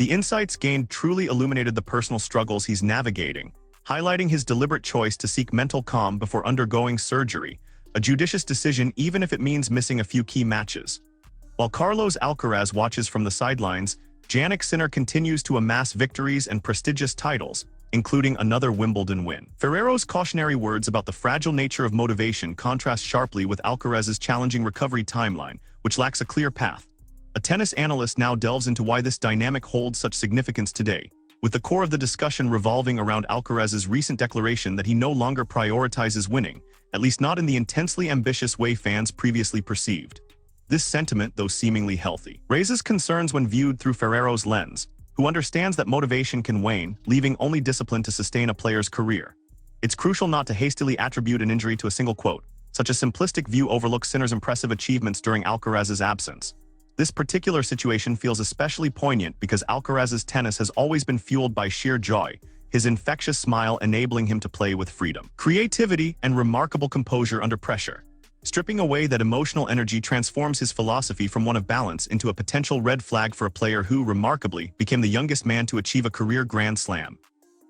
The insights gained truly illuminated the personal struggles he's navigating, highlighting his deliberate choice to seek mental calm before undergoing surgery, a judicious decision even if it means missing a few key matches. While Carlos Alcaraz watches from the sidelines, Jannik Sinner continues to amass victories and prestigious titles, including another Wimbledon win. Ferrero's cautionary words about the fragile nature of motivation contrast sharply with Alcaraz's challenging recovery timeline, which lacks a clear path. A tennis analyst now delves into why this dynamic holds such significance today, with the core of the discussion revolving around Alcaraz's recent declaration that he no longer prioritizes winning, at least not in the intensely ambitious way fans previously perceived. This sentiment, though seemingly healthy, raises concerns when viewed through Ferrero's lens, who understands that motivation can wane, leaving only discipline to sustain a player's career. It's crucial not to hastily attribute an injury to a single quote. Such a simplistic view overlooks Sinner's impressive achievements during Alcaraz's absence. This particular situation feels especially poignant because Alcaraz's tennis has always been fueled by sheer joy, his infectious smile enabling him to play with freedom, creativity, and remarkable composure under pressure. Stripping away that emotional energy transforms his philosophy from one of balance into a potential red flag for a player who, remarkably, became the youngest man to achieve a career Grand Slam.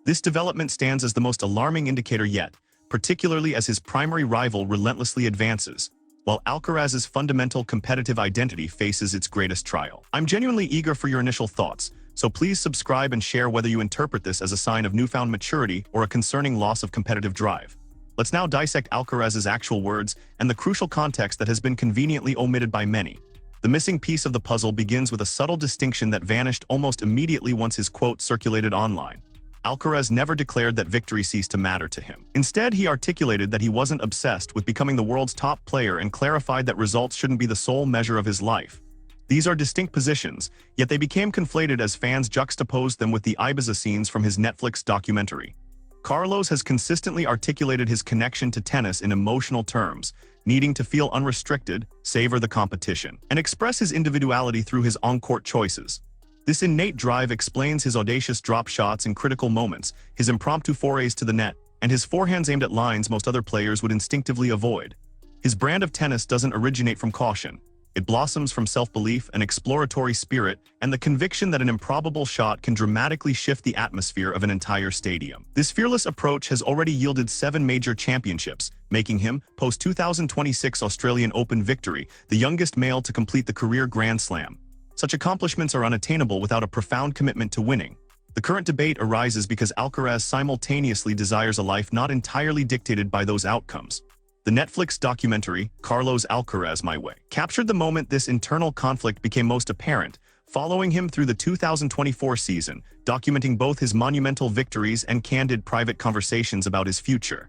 This development stands as the most alarming indicator yet, particularly as his primary rival relentlessly advances, while Alcaraz's fundamental competitive identity faces its greatest trial. I'm genuinely eager for your initial thoughts, so please subscribe and share whether you interpret this as a sign of newfound maturity or a concerning loss of competitive drive. Let's now dissect Alcaraz's actual words and the crucial context that has been conveniently omitted by many. The missing piece of the puzzle begins with a subtle distinction that vanished almost immediately once his quote circulated online. Alcaraz never declared that victory ceased to matter to him. Instead, he articulated that he wasn't obsessed with becoming the world's top player and clarified that results shouldn't be the sole measure of his life. These are distinct positions, yet they became conflated as fans juxtaposed them with the Ibiza scenes from his Netflix documentary. Carlos has consistently articulated his connection to tennis in emotional terms, needing to feel unrestricted, savor the competition, and express his individuality through his on-court choices. This innate drive explains his audacious drop shots in critical moments, his impromptu forays to the net, and his forehands aimed at lines most other players would instinctively avoid. His brand of tennis doesn't originate from caution. It blossoms from self-belief, an exploratory spirit, and the conviction that an improbable shot can dramatically shift the atmosphere of an entire stadium. This fearless approach has already yielded 7 major championships, making him, post-2026 Australian Open victory, the youngest male to complete the career Grand Slam. Such accomplishments are unattainable without a profound commitment to winning. The current debate arises because Alcaraz simultaneously desires a life not entirely dictated by those outcomes. The Netflix documentary, Carlos Alcaraz My Way, captured the moment this internal conflict became most apparent, following him through the 2024 season, documenting both his monumental victories and candid private conversations about his future.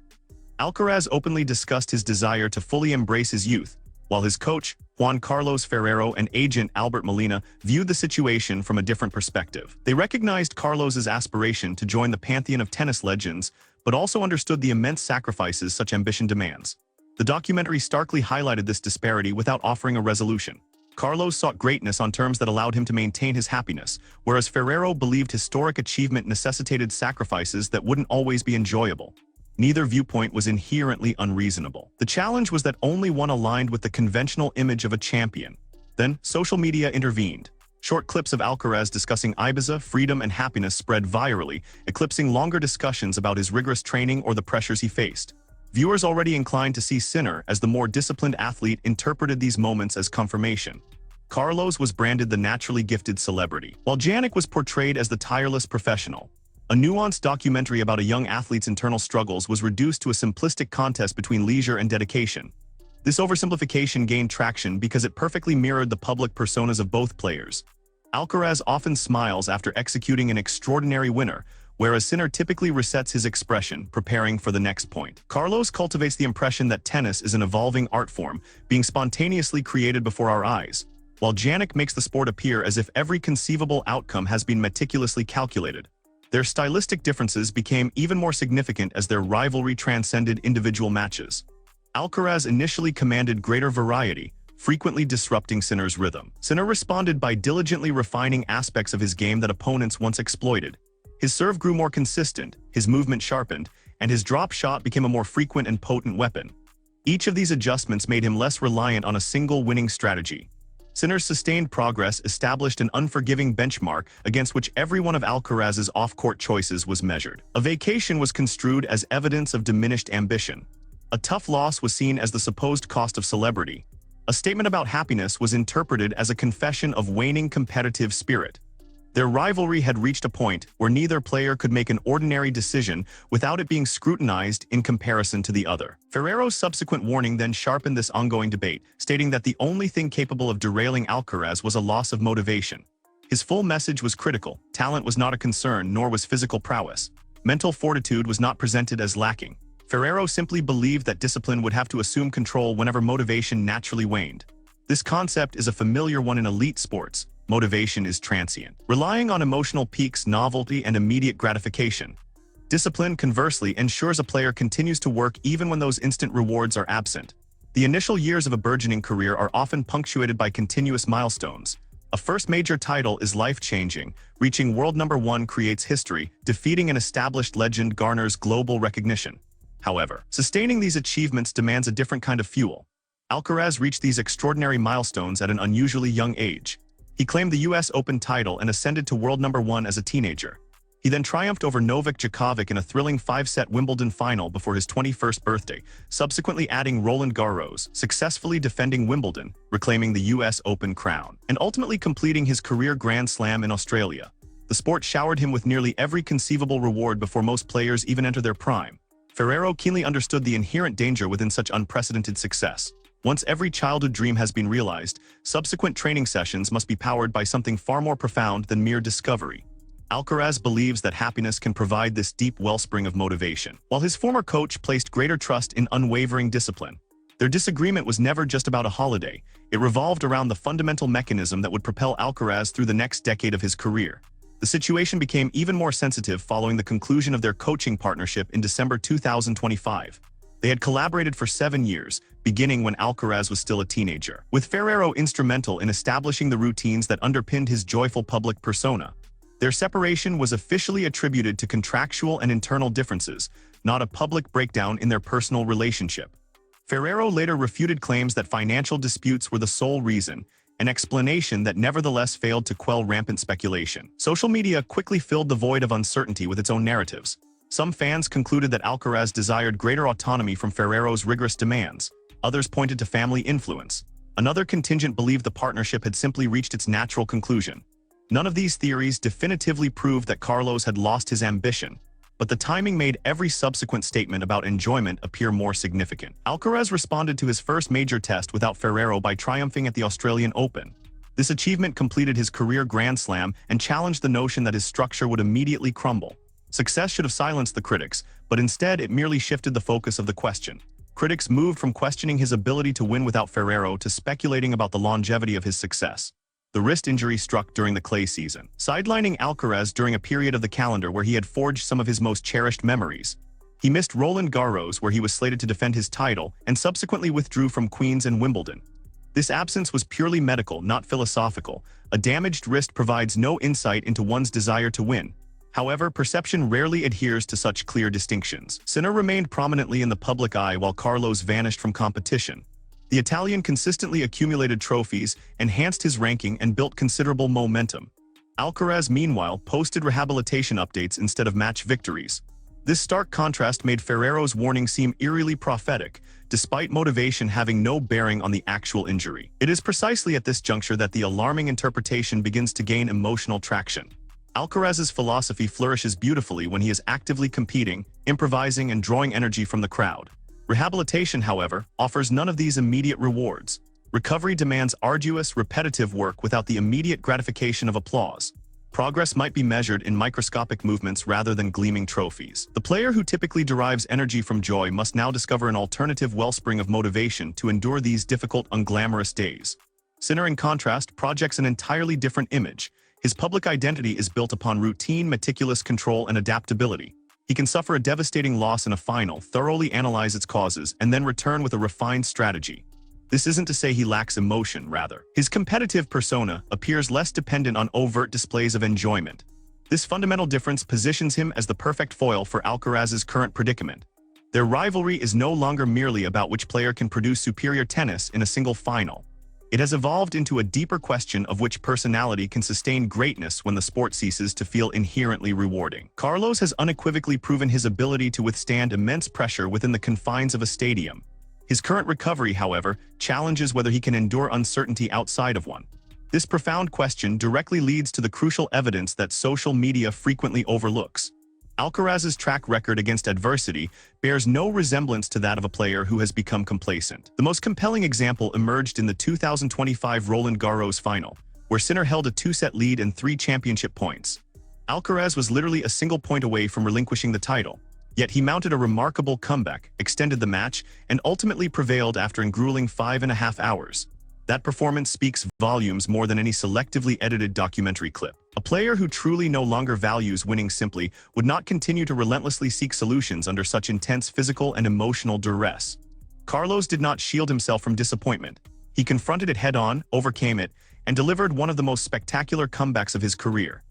Alcaraz openly discussed his desire to fully embrace his youth, while his coach, Juan Carlos Ferrero, and agent Albert Molina viewed the situation from a different perspective. They recognized Carlos's aspiration to join the pantheon of tennis legends, but also understood the immense sacrifices such ambition demands. The documentary starkly highlighted this disparity without offering a resolution. Carlos sought greatness on terms that allowed him to maintain his happiness, whereas Ferrero believed historic achievement necessitated sacrifices that wouldn't always be enjoyable. Neither viewpoint was inherently unreasonable. The challenge was that only one aligned with the conventional image of a champion. Then, social media intervened. Short clips of Alcaraz discussing Ibiza, freedom, and happiness spread virally, eclipsing longer discussions about his rigorous training or the pressures he faced. Viewers already inclined to see Sinner as the more disciplined athlete interpreted these moments as confirmation. Carlos was branded the naturally gifted celebrity, while Jannik was portrayed as the tireless professional. A nuanced documentary about a young athlete's internal struggles was reduced to a simplistic contest between leisure and dedication. This oversimplification gained traction because it perfectly mirrored the public personas of both players. Alcaraz often smiles after executing an extraordinary winner, whereas Sinner typically resets his expression, preparing for the next point. Carlos cultivates the impression that tennis is an evolving art form, being spontaneously created before our eyes, while Jannik makes the sport appear as if every conceivable outcome has been meticulously calculated. Their stylistic differences became even more significant as their rivalry transcended individual matches. Alcaraz initially commanded greater variety, frequently disrupting Sinner's rhythm. Sinner responded by diligently refining aspects of his game that opponents once exploited. His serve grew more consistent, his movement sharpened, and his drop shot became a more frequent and potent weapon. Each of these adjustments made him less reliant on a single winning strategy. Sinner's sustained progress established an unforgiving benchmark against which every one of Alcaraz's off-court choices was measured. A vacation was construed as evidence of diminished ambition. A tough loss was seen as the supposed cost of celebrity. A statement about happiness was interpreted as a confession of waning competitive spirit. Their rivalry had reached a point where neither player could make an ordinary decision without it being scrutinized in comparison to the other. Ferrero's subsequent warning then sharpened this ongoing debate, stating that the only thing capable of derailing Alcaraz was a loss of motivation. His full message was critical. Talent was not a concern, nor was physical prowess. Mental fortitude was not presented as lacking. Ferrero simply believed that discipline would have to assume control whenever motivation naturally waned. This concept is a familiar one in elite sports. Motivation is transient, relying on emotional peaks, novelty, and immediate gratification. Discipline, conversely, ensures a player continues to work even when those instant rewards are absent. The initial years of a burgeoning career are often punctuated by continuous milestones. A first major title is life-changing. Reaching world number 1 creates history. Defeating an established legend garners global recognition. However, sustaining these achievements demands a different kind of fuel. Alcaraz reached these extraordinary milestones at an unusually young age. He claimed the US Open title and ascended to world number 1 as a teenager. He then triumphed over Novak Djokovic in a thrilling 5-set Wimbledon final before his 21st birthday, subsequently adding Roland Garros, successfully defending Wimbledon, reclaiming the US Open crown, and ultimately completing his career Grand Slam in Australia. The sport showered him with nearly every conceivable reward before most players even enter their prime. Ferrero keenly understood the inherent danger within such unprecedented success. Once every childhood dream has been realized, subsequent training sessions must be powered by something far more profound than mere discovery. Alcaraz believes that happiness can provide this deep wellspring of motivation, while his former coach placed greater trust in unwavering discipline. Their disagreement was never just about a holiday. It revolved around the fundamental mechanism that would propel Alcaraz through the next decade of his career. The situation became even more sensitive following the conclusion of their coaching partnership in December 2025. They had collaborated for 7 years, beginning when Alcaraz was still a teenager, with Ferrero instrumental in establishing the routines that underpinned his joyful public persona. Their separation was officially attributed to contractual and internal differences, not a public breakdown in their personal relationship. Ferrero later refuted claims that financial disputes were the sole reason, an explanation that nevertheless failed to quell rampant speculation. Social media quickly filled the void of uncertainty with its own narratives. Some fans concluded that Alcaraz desired greater autonomy from Ferrero's rigorous demands. Others pointed to family influence. Another contingent believed the partnership had simply reached its natural conclusion. None of these theories definitively proved that Carlos had lost his ambition, but the timing made every subsequent statement about enjoyment appear more significant. Alcaraz responded to his first major test without Ferrero by triumphing at the Australian Open. This achievement completed his career Grand Slam and challenged the notion that his structure would immediately crumble. Success should have silenced the critics, but instead it merely shifted the focus of the question. Critics moved from questioning his ability to win without Ferrero to speculating about the longevity of his success. The wrist injury struck during the clay season, sidelining Alcaraz during a period of the calendar where he had forged some of his most cherished memories. He missed Roland Garros, where he was slated to defend his title, and subsequently withdrew from Queens and Wimbledon. This absence was purely medical, not philosophical. A damaged wrist provides no insight into one's desire to win. However, perception rarely adheres to such clear distinctions. Sinner remained prominently in the public eye while Carlos vanished from competition. The Italian consistently accumulated trophies, enhanced his ranking, and built considerable momentum. Alcaraz, meanwhile, posted rehabilitation updates instead of match victories. This stark contrast made Ferrero's warning seem eerily prophetic, despite motivation having no bearing on the actual injury. It is precisely at this juncture that the alarming interpretation begins to gain emotional traction. Alcaraz's philosophy flourishes beautifully when he is actively competing, improvising, and drawing energy from the crowd. Rehabilitation, however, offers none of these immediate rewards. Recovery demands arduous, repetitive work without the immediate gratification of applause. Progress might be measured in microscopic movements rather than gleaming trophies. The player who typically derives energy from joy must now discover an alternative wellspring of motivation to endure these difficult, unglamorous days. Sinner, in contrast, projects an entirely different image. His public identity is built upon routine, meticulous control, and adaptability. He can suffer a devastating loss in a final, thoroughly analyze its causes, and then return with a refined strategy. This isn't to say he lacks emotion, rather. His competitive persona appears less dependent on overt displays of enjoyment. This fundamental difference positions him as the perfect foil for Alcaraz's current predicament. Their rivalry is no longer merely about which player can produce superior tennis in a single final. It has evolved into a deeper question of which personality can sustain greatness when the sport ceases to feel inherently rewarding. Carlos has unequivocally proven his ability to withstand immense pressure within the confines of a stadium. His current recovery, however, challenges whether he can endure uncertainty outside of one. This profound question directly leads to the crucial evidence that social media frequently overlooks. Alcaraz's track record against adversity bears no resemblance to that of a player who has become complacent. The most compelling example emerged in the 2025 Roland Garros final, where Sinner held a 2-set lead and 3 championship points. Alcaraz was literally a single point away from relinquishing the title, yet he mounted a remarkable comeback, extended the match, and ultimately prevailed after a grueling 5.5 hours. That performance speaks volumes more than any selectively edited documentary clip. A player who truly no longer values winning simply would not continue to relentlessly seek solutions under such intense physical and emotional duress. Carlos did not shield himself from disappointment. He confronted it head-on, overcame it, and delivered one of the most spectacular comebacks of his career.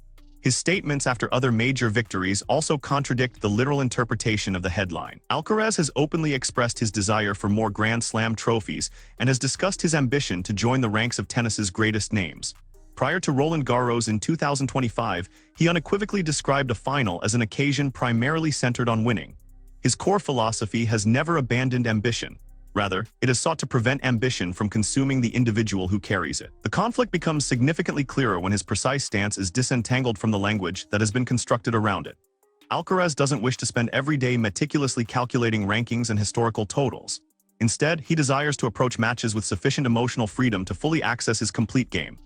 His statements after other major victories also contradict the literal interpretation of the headline. Alcaraz has openly expressed his desire for more Grand Slam trophies and has discussed his ambition to join the ranks of tennis's greatest names. Prior to Roland Garros in 2025, he unequivocally described a final as an occasion primarily centered on winning. His core philosophy has never abandoned ambition. Rather, it has sought to prevent ambition from consuming the individual who carries it. The conflict becomes significantly clearer when his precise stance is disentangled from the language that has been constructed around it. Alcaraz doesn't wish to spend every day meticulously calculating rankings and historical totals. Instead, he desires to approach matches with sufficient emotional freedom to fully access his complete game.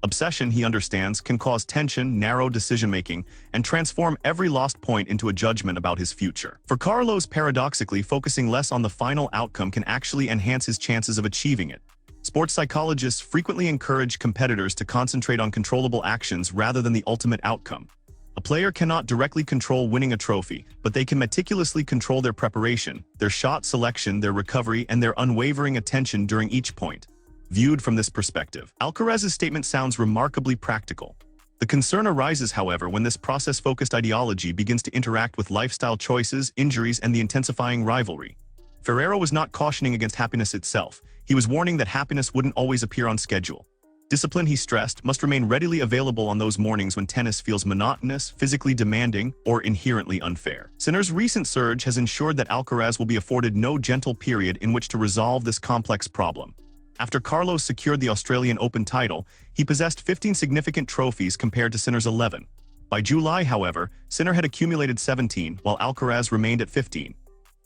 Obsession, he understands, can cause tension, narrow decision-making, and transform every lost point into a judgment about his future. For Carlos, paradoxically, focusing less on the final outcome can actually enhance his chances of achieving it. Sports psychologists frequently encourage competitors to concentrate on controllable actions rather than the ultimate outcome. A player cannot directly control winning a trophy, but they can meticulously control their preparation, their shot selection, their recovery, and their unwavering attention during each point. Viewed from this perspective, Alcaraz's statement sounds remarkably practical. The concern arises, however, when this process-focused ideology begins to interact with lifestyle choices, injuries, and the intensifying rivalry. Ferrero was not cautioning against happiness itself. He was warning that happiness wouldn't always appear on schedule. Discipline, he stressed, must remain readily available on those mornings when tennis feels monotonous, physically demanding, or inherently unfair. Sinner's recent surge has ensured that Alcaraz will be afforded no gentle period in which to resolve this complex problem. After Carlos secured the Australian Open title, he possessed 15 significant trophies compared to Sinner's 11. By July, however, Sinner had accumulated 17, while Alcaraz remained at 15.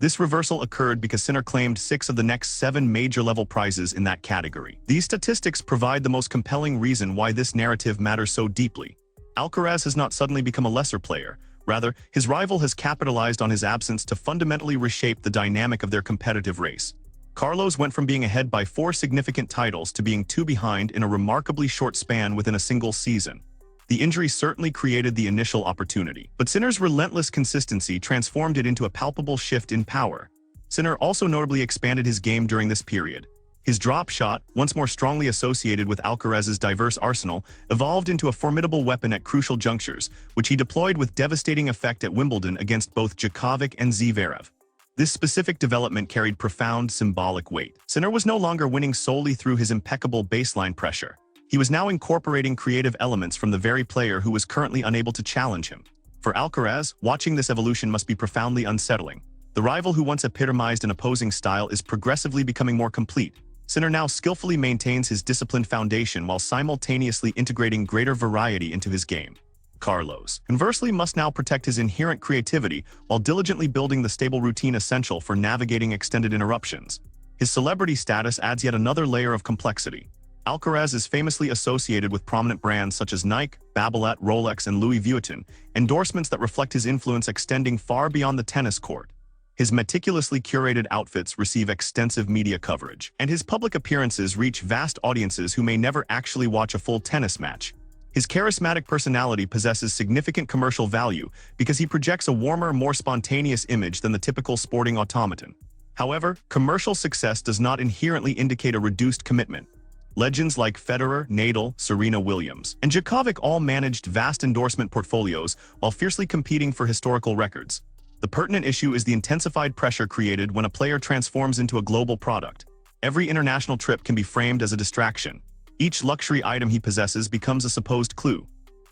This reversal occurred because Sinner claimed 6 of the next 7 major-level prizes in that category. These statistics provide the most compelling reason why this narrative matters so deeply. Alcaraz has not suddenly become a lesser player. Rather, his rival has capitalized on his absence to fundamentally reshape the dynamic of their competitive race. Carlos went from being ahead by 4 significant titles to being 2 behind in a remarkably short span within a single season. The injury certainly created the initial opportunity, but Sinner's relentless consistency transformed it into a palpable shift in power. Sinner also notably expanded his game during this period. His drop shot, once more strongly associated with Alcaraz's diverse arsenal, evolved into a formidable weapon at crucial junctures, which he deployed with devastating effect at Wimbledon against both Djokovic and Zverev. This specific development carried profound symbolic weight. Sinner was no longer winning solely through his impeccable baseline pressure. He was now incorporating creative elements from the very player who was currently unable to challenge him. For Alcaraz, watching this evolution must be profoundly unsettling. The rival who once epitomized an opposing style is progressively becoming more complete. Sinner now skillfully maintains his disciplined foundation while simultaneously integrating greater variety into his game. Carlos, conversely, must now protect his inherent creativity while diligently building the stable routine essential for navigating extended interruptions. His celebrity status adds yet another layer of complexity. Alcaraz is famously associated with prominent brands such as Nike, Babolat, Rolex, and Louis Vuitton, endorsements that reflect his influence extending far beyond the tennis court. His meticulously curated outfits receive extensive media coverage, and his public appearances reach vast audiences who may never actually watch a full tennis match. His charismatic personality possesses significant commercial value because he projects a warmer, more spontaneous image than the typical sporting automaton. However, commercial success does not inherently indicate a reduced commitment. Legends like Federer, Nadal, Serena Williams, and Djokovic all managed vast endorsement portfolios while fiercely competing for historical records. The pertinent issue is the intensified pressure created when a player transforms into a global product. Every international trip can be framed as a distraction. Each luxury item he possesses becomes a supposed clue.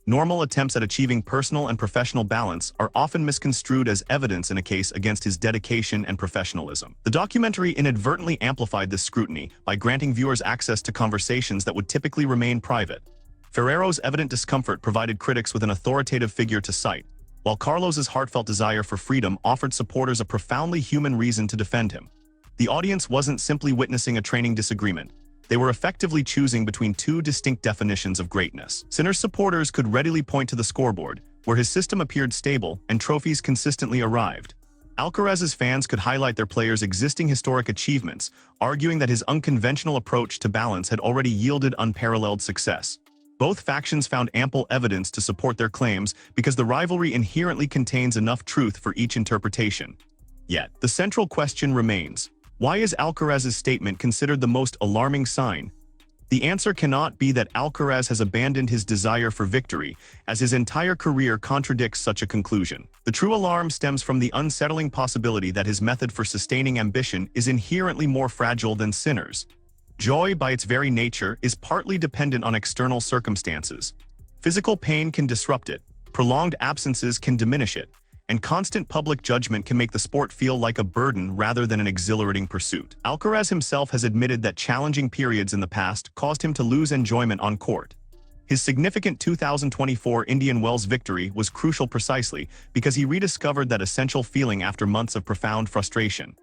Normal attempts at achieving personal and professional balance are often misconstrued as evidence in a case against his dedication and professionalism. The documentary inadvertently amplified this scrutiny by granting viewers access to conversations that would typically remain private. Ferrero's evident discomfort provided critics with an authoritative figure to cite, while Carlos's heartfelt desire for freedom offered supporters a profoundly human reason to defend him. The audience wasn't simply witnessing a training disagreement. They were effectively choosing between two distinct definitions of greatness. Sinner's supporters could readily point to the scoreboard, where his system appeared stable and trophies consistently arrived. Alcaraz's fans could highlight their player's existing historic achievements, arguing that his unconventional approach to balance had already yielded unparalleled success. Both factions found ample evidence to support their claims because the rivalry inherently contains enough truth for each interpretation. Yet, the central question remains: why is Alcaraz's statement considered the most alarming sign? The answer cannot be that Alcaraz has abandoned his desire for victory, as his entire career contradicts such a conclusion. The true alarm stems from the unsettling possibility that his method for sustaining ambition is inherently more fragile than Sinner's. Joy, by its very nature, is partly dependent on external circumstances. Physical pain can disrupt it, prolonged absences can diminish it, and constant public judgment can make the sport feel like a burden rather than an exhilarating pursuit. Alcaraz himself has admitted that challenging periods in the past caused him to lose enjoyment on court. His significant 2024 Indian Wells victory was crucial precisely because he rediscovered that essential feeling after months of profound frustration.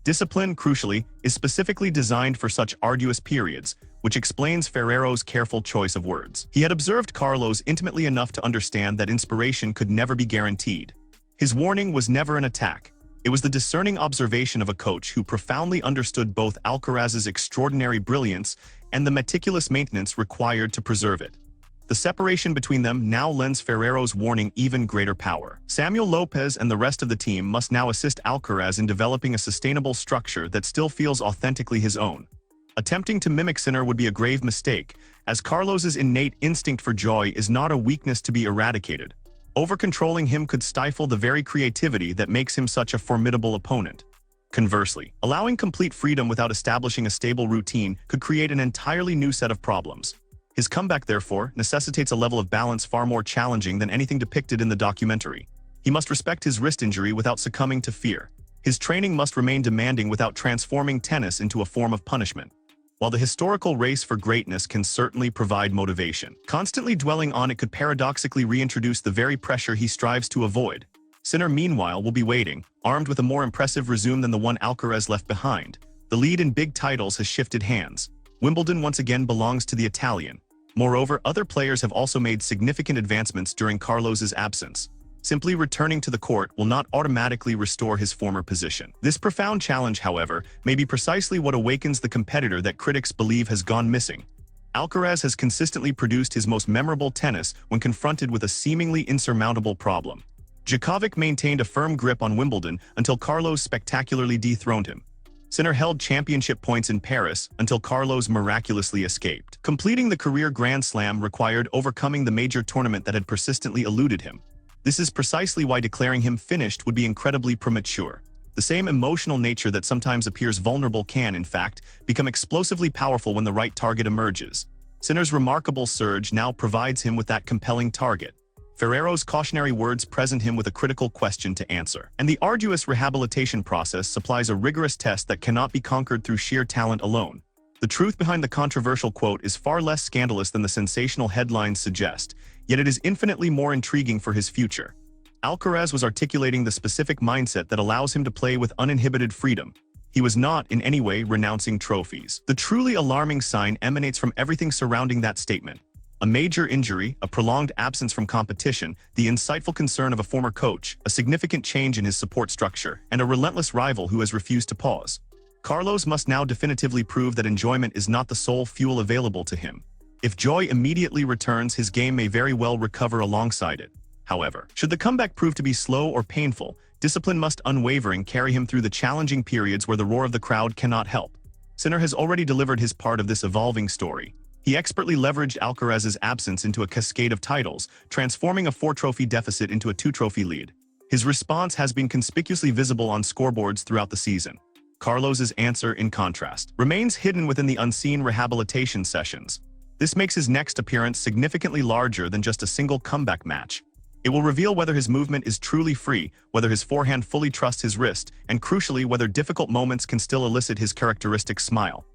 Discipline, crucially, is specifically designed for such arduous periods, which explains Ferrero's careful choice of words. He had observed Carlos intimately enough to understand that inspiration could never be guaranteed. His warning was never an attack. It was the discerning observation of a coach who profoundly understood both Alcaraz's extraordinary brilliance and the meticulous maintenance required to preserve it. The separation between them now lends Ferrero's warning even greater power. Samuel Lopez and the rest of the team must now assist Alcaraz in developing a sustainable structure that still feels authentically his own. Attempting to mimic Sinner would be a grave mistake, as Carlos's innate instinct for joy is not a weakness to be eradicated. Over-controlling him could stifle the very creativity that makes him such a formidable opponent. Conversely, allowing complete freedom without establishing a stable routine could create an entirely new set of problems. His comeback, therefore, necessitates a level of balance far more challenging than anything depicted in the documentary. He must respect his wrist injury without succumbing to fear. His training must remain demanding without transforming tennis into a form of punishment. While the historical race for greatness can certainly provide motivation, constantly dwelling on it could paradoxically reintroduce the very pressure he strives to avoid. Sinner, meanwhile, will be waiting, armed with a more impressive resume than the one Alcaraz left behind. The lead in big titles has shifted hands. Wimbledon once again belongs to the Italian. Moreover, other players have also made significant advancements during Carlos's absence. Simply returning to the court will not automatically restore his former position. This profound challenge, however, may be precisely what awakens the competitor that critics believe has gone missing. Alcaraz has consistently produced his most memorable tennis when confronted with a seemingly insurmountable problem. Djokovic maintained a firm grip on Wimbledon until Carlos spectacularly dethroned him. Sinner held championship points in Paris until Carlos miraculously escaped. Completing the career Grand Slam required overcoming the major tournament that had persistently eluded him. This is precisely why declaring him finished would be incredibly premature. The same emotional nature that sometimes appears vulnerable can, in fact, become explosively powerful when the right target emerges. Sinner's remarkable surge now provides him with that compelling target. Ferrero's cautionary words present him with a critical question to answer. And the arduous rehabilitation process supplies a rigorous test that cannot be conquered through sheer talent alone. The truth behind the controversial quote is far less scandalous than the sensational headlines suggest, yet it is infinitely more intriguing for his future. Alcaraz was articulating the specific mindset that allows him to play with uninhibited freedom. He was not in any way renouncing trophies. The truly alarming sign emanates from everything surrounding that statement. A major injury, a prolonged absence from competition, the insightful concern of a former coach, a significant change in his support structure, and a relentless rival who has refused to pause. Carlos must now definitively prove that enjoyment is not the sole fuel available to him. If joy immediately returns, his game may very well recover alongside it. However, should the comeback prove to be slow or painful, discipline must unwavering carry him through the challenging periods where the roar of the crowd cannot help. Sinner has already delivered his part of this evolving story. He expertly leveraged Alcaraz's absence into a cascade of titles, transforming a 4-trophy deficit into a 2-trophy lead. His response has been conspicuously visible on scoreboards throughout the season. Carlos's answer, in contrast, remains hidden within the unseen rehabilitation sessions. This makes his next appearance significantly larger than just a single comeback match. It will reveal whether his movement is truly free, whether his forehand fully trusts his wrist, and crucially, whether difficult moments can still elicit his characteristic smile.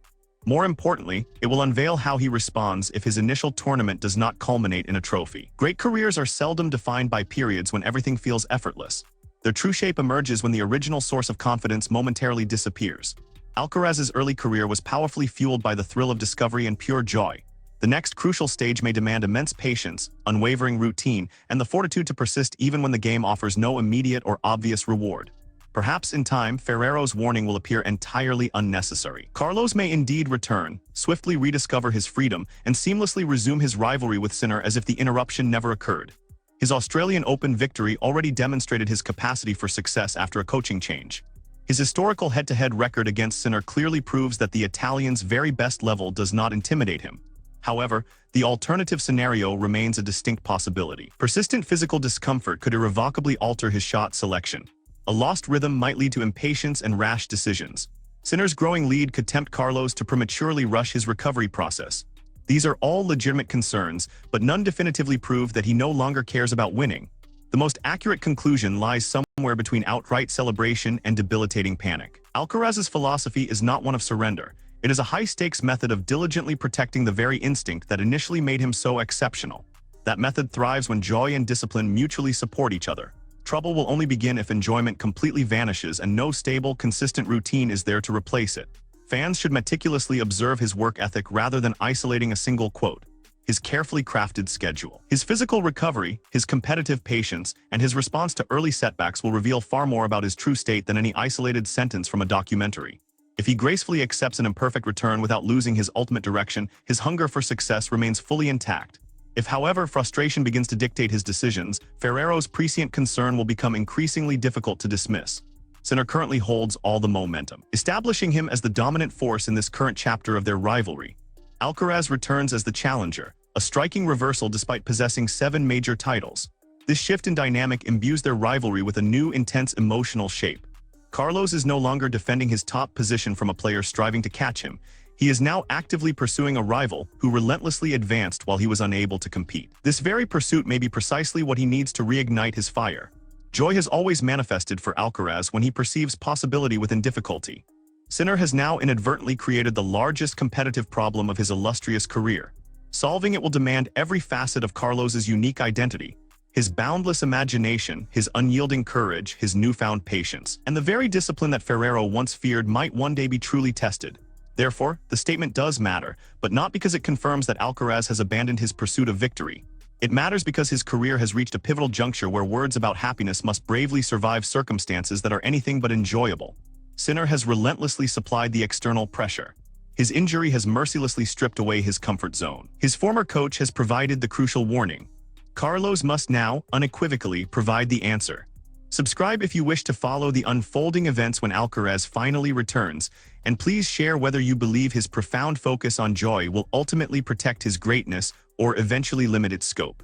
More importantly, it will unveil how he responds if his initial tournament does not culminate in a trophy. Great careers are seldom defined by periods when everything feels effortless. Their true shape emerges when the original source of confidence momentarily disappears. Alcaraz's early career was powerfully fueled by the thrill of discovery and pure joy. The next crucial stage may demand immense patience, unwavering routine, and the fortitude to persist even when the game offers no immediate or obvious reward. Perhaps in time, Ferrero's warning will appear entirely unnecessary. Carlos may indeed return, swiftly rediscover his freedom, and seamlessly resume his rivalry with Sinner as if the interruption never occurred. His Australian Open victory already demonstrated his capacity for success after a coaching change. His historical head-to-head record against Sinner clearly proves that the Italian's very best level does not intimidate him. However, the alternative scenario remains a distinct possibility. Persistent physical discomfort could irrevocably alter his shot selection. A lost rhythm might lead to impatience and rash decisions. Sinner's growing lead could tempt Carlos to prematurely rush his recovery process. These are all legitimate concerns, but none definitively prove that he no longer cares about winning. The most accurate conclusion lies somewhere between outright celebration and debilitating panic. Alcaraz's philosophy is not one of surrender. It is a high-stakes method of diligently protecting the very instinct that initially made him so exceptional. That method thrives when joy and discipline mutually support each other. Trouble will only begin if enjoyment completely vanishes and no stable, consistent routine is there to replace it. Fans should meticulously observe his work ethic rather than isolating a single quote. His carefully crafted schedule, his physical recovery, his competitive patience, and his response to early setbacks will reveal far more about his true state than any isolated sentence from a documentary. If he gracefully accepts an imperfect return without losing his ultimate direction, his hunger for success remains fully intact. If, however, frustration begins to dictate his decisions, Ferrero's prescient concern will become increasingly difficult to dismiss. Sinner currently holds all the momentum, establishing him as the dominant force in this current chapter of their rivalry. Alcaraz returns as the challenger, a striking reversal despite possessing 7 major titles. This shift in dynamic imbues their rivalry with a new, intense emotional shape. Carlos is no longer defending his top position from a player striving to catch him. He is now actively pursuing a rival who relentlessly advanced while he was unable to compete. This very pursuit may be precisely what he needs to reignite his fire. Joy has always manifested for Alcaraz when he perceives possibility within difficulty. Sinner has now inadvertently created the largest competitive problem of his illustrious career. Solving it will demand every facet of Carlos's unique identity. His boundless imagination, his unyielding courage, his newfound patience, and the very discipline that Ferrero once feared might one day be truly tested. Therefore, the statement does matter, but not because it confirms that Alcaraz has abandoned his pursuit of victory. It matters because his career has reached a pivotal juncture where words about happiness must bravely survive circumstances that are anything but enjoyable. Sinner has relentlessly supplied the external pressure. His injury has mercilessly stripped away his comfort zone. His former coach has provided the crucial warning. Carlos must now, unequivocally, provide the answer. Subscribe if you wish to follow the unfolding events when Alcaraz finally returns, and please share whether you believe his profound focus on joy will ultimately protect his greatness or eventually limit its scope.